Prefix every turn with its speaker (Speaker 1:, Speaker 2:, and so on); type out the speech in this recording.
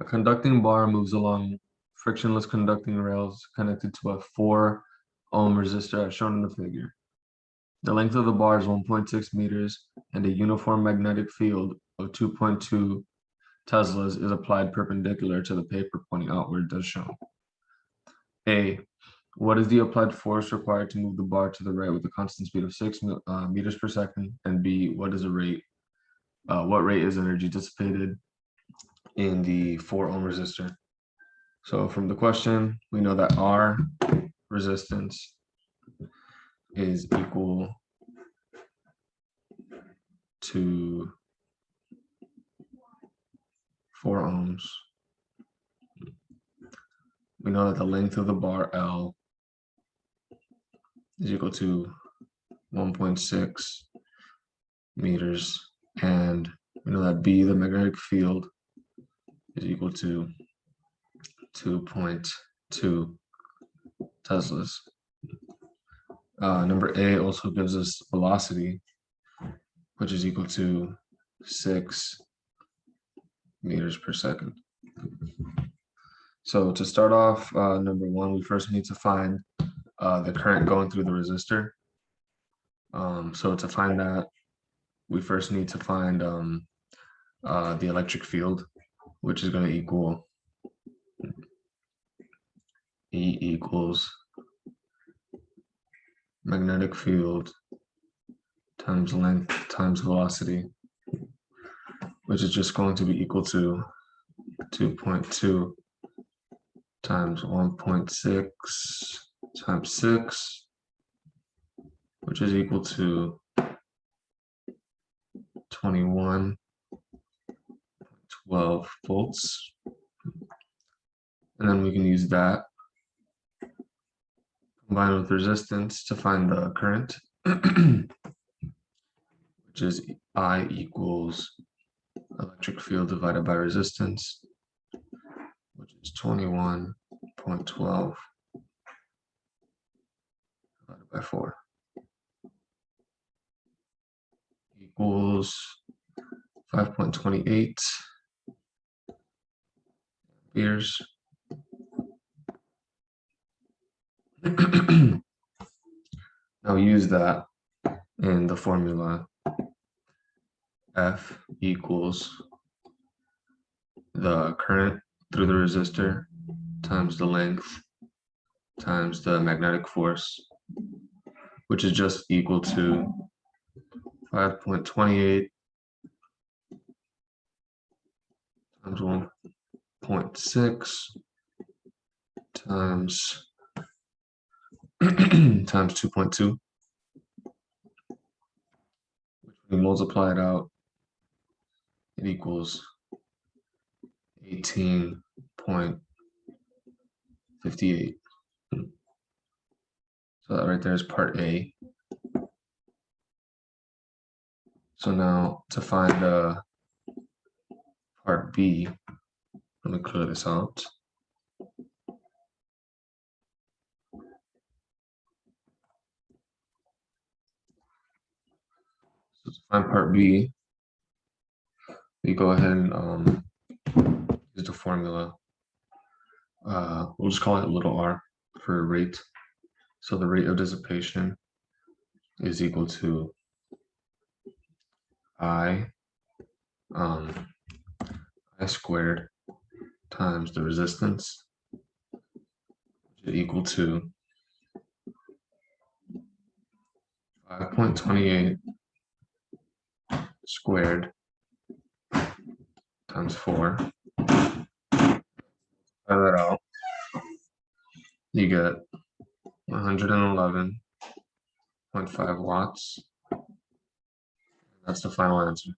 Speaker 1: A conducting bar moves along frictionless conducting rails connected to a 4 ohm resistor as shown in the figure. The length of the bar is 1.6 meters and a uniform magnetic field of 2.2 Teslas is applied perpendicular to the paper pointing outward as shown. A. What is the applied force required to move the bar to the right with a constant speed of 6 meters per second? And B. What is a rate? What rate is energy dissipated in the 4 ohm resistor? So from the question, we know that R resistance is equal to 4 ohms. We know that the length of the bar L is equal to 1.6 meters, and we know that B, the magnetic field, is equal to 2.2 Teslas. Number A also gives us velocity, which is equal to 6 meters per second. So to start off, number one, we first need to find the current going through the resistor. So to find that, we first need to find the electric field, which is going to equal E equals magnetic field times length times velocity, which is just going to be equal to 2.2 times 1.6 times 6, which is equal to 21.12 volts. And then we can use that combined with resistance to find the current, which is I equals electric field divided by resistance, which is 21.12 divided by 4 equals 5.28 amperes. Now use that in the formula. F equals the current through the resistor times the length times the magnetic force, which is just equal to 5.28 times 1.6 times times 2.2, which when we multiply it out, it equals 18.58. So that right there is part A. So now to find part B, let me clear this out. So to find part B, we go ahead and use the formula. We'll just call it little r for rate. So the rate of dissipation is equal to I squared times the resistance, which is equal to 5.28 squared times 4. Try that out. You get 111.5 watts. That's the final answer.